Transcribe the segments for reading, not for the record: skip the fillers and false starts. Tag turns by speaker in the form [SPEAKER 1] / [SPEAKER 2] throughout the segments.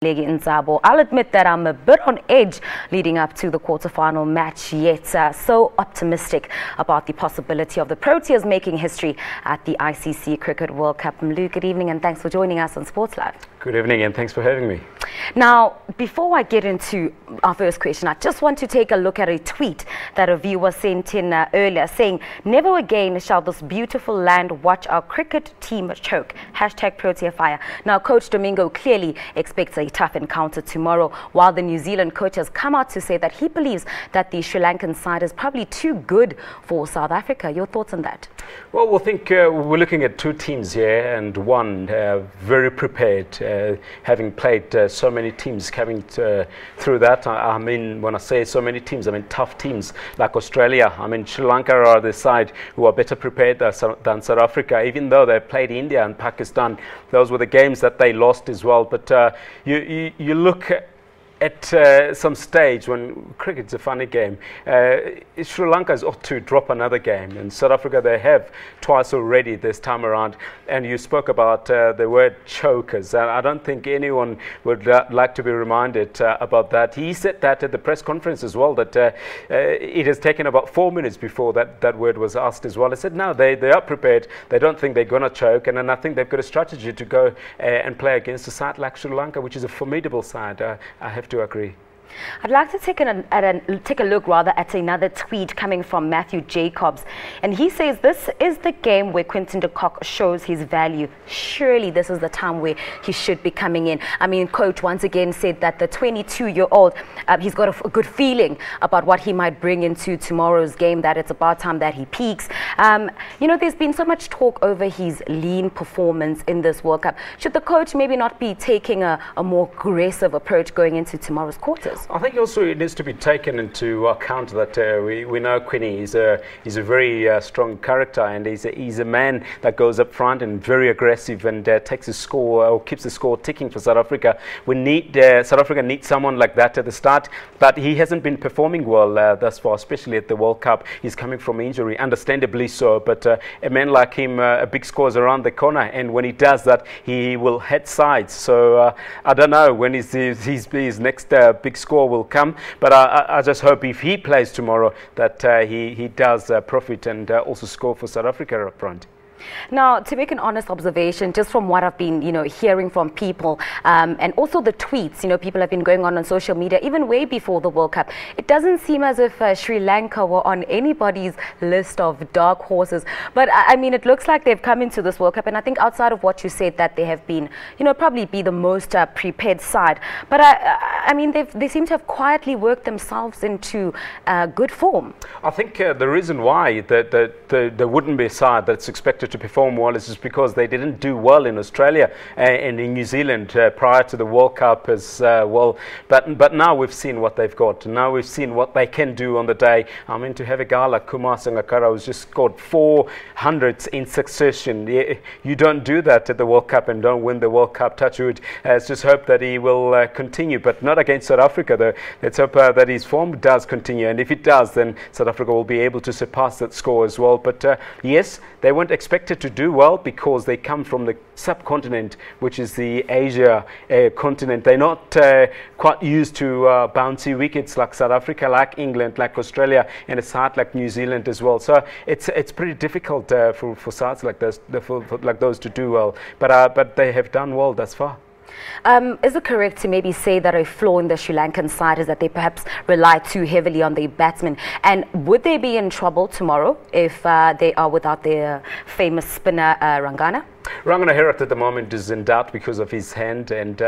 [SPEAKER 1] Mluleki Ntsabo. I'll admit that I'm a bit on edge leading up to the quarterfinal match, yet so optimistic about the possibility of the Proteas making history at the ICC Cricket World Cup. Mlu, good evening and thanks for joining us on Sports Live.
[SPEAKER 2] Good evening and thanks for having me.
[SPEAKER 1] Now, before I get into our first question, I just want to take a look at a tweet that a viewer sent in earlier saying, "Never again shall this beautiful land watch our cricket team choke. #Protea Fire." Now, Coach Domingo clearly expects a tough encounter tomorrow, while the New Zealand coach has come out to say that he believes that the Sri Lankan side is probably too good for South Africa. Your thoughts on that?
[SPEAKER 2] Well, we'll think we're looking at two teams here, and one very prepared, having played so many teams coming through that. I mean, when I say so many teams, I mean tough teams like Australia. I mean, Sri Lanka are the side who are better prepared than South Africa, even though they played India and Pakistan. Those were the games that they lost as well. But you look at some stage when cricket's a funny game, Sri Lanka is off to drop another game, and South Africa they have twice already this time around. And you spoke about the word chokers, and I don't think anyone would like to be reminded about that. He said that at the press conference as well, that it has taken about 4 minutes before that word was asked as well. He said no, they are prepared, they don't think they're going to choke, and then I think they've got a strategy to go and play against a side like Sri Lanka, which is a formidable side. I have to agree.
[SPEAKER 1] I'd like to take a look rather at another tweet coming from Matthew Jacobs, and he says this is the game where Quinton de Kock shows his value. Surely this is the time where he should be coming in. I mean, coach once again said that the 22-year-old, he's got a good feeling about what he might bring into tomorrow's game, that it's about time that he peaks. You know, there's been so much talk over his lean performance in this World Cup. Should the coach maybe not be taking a more aggressive approach going into tomorrow's quarters?
[SPEAKER 2] I think also it needs to be taken into account that we know Quinny is a very strong character, and he's a man that goes up front and very aggressive and takes the score or keeps the score ticking for South Africa. We need South Africa needs someone like that at the start, but he hasn't been performing well thus far, especially at the World Cup. He's coming from injury, understandably so, but a man like him, a big score is around the corner, and when he does that, he will head sides. So I don't know when his next big score will come, but I just hope if he plays tomorrow that he does profit and also score for South Africa up front.
[SPEAKER 1] Now, to make an honest observation, just from what I've been, hearing from people, and also the tweets, people have been going on social media, even way before the World Cup, it doesn't seem as if Sri Lanka were on anybody's list of dark horses. But I mean, it looks like they've come into this World Cup, and I think outside of what you said, that they have been, probably be the most prepared side. But I mean, they seem to have quietly worked themselves into good form.
[SPEAKER 2] I think the reason why there wouldn't be a side that's expected to perform well is just because they didn't do well in Australia and in New Zealand prior to the World Cup as well. But now we've seen what they've got. Now we've seen what they can do on the day. I mean, to have a guy like Kumar Sangakkara who's just scored 400s in succession. You don't do that at the World Cup and don't win the World Cup. Touch wood. Let's just hope that he will continue, but not against South Africa though. Let's hope that his form does continue, and if it does, then South Africa will be able to surpass that score as well. But yes, they weren't expected to do well because they come from the subcontinent, which is the Asia continent. They're not quite used to bouncy wickets like South Africa, like England, like Australia, and a side like New Zealand as well. So it's pretty difficult for sides like those to do well. But they have done well thus far.
[SPEAKER 1] Is it correct to maybe say that a flaw in the Sri Lankan side is that they perhaps rely too heavily on their batsmen? And would they be in trouble tomorrow if they are without their famous spinner, Rangana?
[SPEAKER 2] Rangana Herath at the moment is in doubt because of his hand, and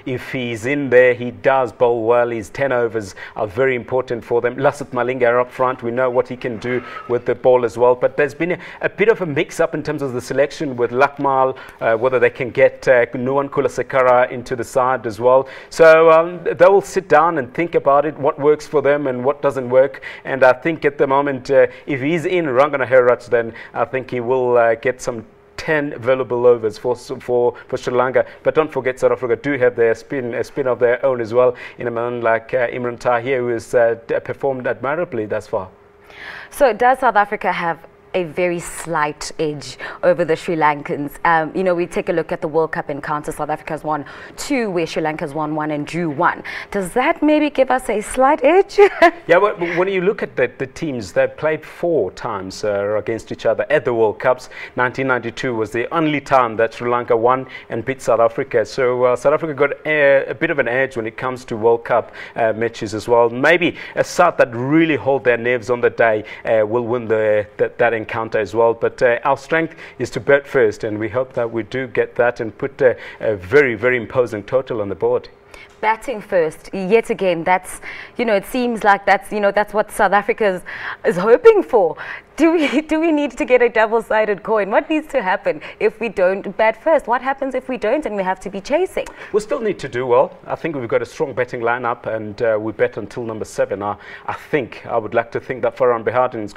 [SPEAKER 2] if he's in there, he does bowl well. His 10 overs are very important for them. Lasith Malinga up front, we know what he can do with the ball as well, but there's been a bit of a mix-up in terms of the selection with Lakmal, whether they can get Nuwan Kulasekara into the side as well. So they will sit down and think about it, what works for them and what doesn't work, and I think at the moment, if he's in Rangana Herath, then I think he will get some 10 valuable overs for Sri Lanka. But don't forget, South Africa do have their spin of their own as well, in a man like Imran Tahir, who has performed admirably thus far.
[SPEAKER 1] So does South Africa have a very slight edge over the Sri Lankans. You know, we take a look at the World Cup encounter. South Africa's won 2, where Sri Lanka's won 1 and drew 1. Does that maybe give us a slight edge?
[SPEAKER 2] Yeah, but when you look at the teams, they've played 4 times against each other at the World Cups. 1992 was the only time that Sri Lanka won and beat South Africa. So South Africa got a bit of an edge when it comes to World Cup matches as well. Maybe a side that really hold their nerves on the day will win that encounter as well. But our strength is to bat first, and we hope that we do get that and put a very, very imposing total on the board.
[SPEAKER 1] Batting first, yet again, that's, you know, it seems like that's, you know, that's what South Africa is hoping for. Do we need to get a double-sided coin? What needs to happen if we don't bat first? What happens if we don't and we have to be chasing?
[SPEAKER 2] We still need to do well. I think we've got a strong batting lineup, and we bet until number 7. I would like to think that Farhan Behardin is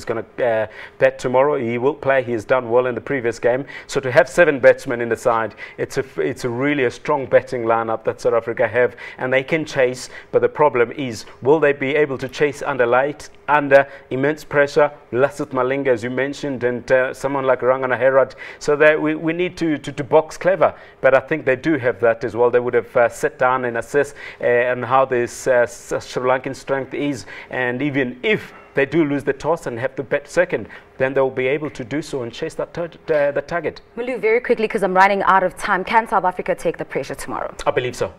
[SPEAKER 2] going to bat tomorrow. He will play. He has done well in the previous game. So to have 7 batsmen in the side, it's a really a strong batting lineup that South Africa have, and they can chase. But the problem is, will they be able to chase under immense pressure? Lasith Malinga, as you mentioned, and someone like Rangana Herod. So that we need to box clever. But I think they do have that as well. They would have sat down and assess on how this Sri Lankan strength is. And even if they do lose the toss and have to bat second, then they'll be able to do so and chase that the target.
[SPEAKER 1] Mlu, very quickly, because I'm running out of time. Can South Africa take the pressure tomorrow?
[SPEAKER 2] I believe so.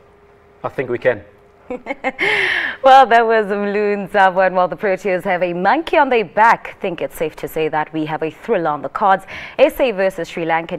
[SPEAKER 2] I think we can.
[SPEAKER 1] Well, that was Mluleki Ntsabo, and while the Proteas have a monkey on their back, I think it's safe to say that we have a thriller on the cards. SA versus Sri Lanka.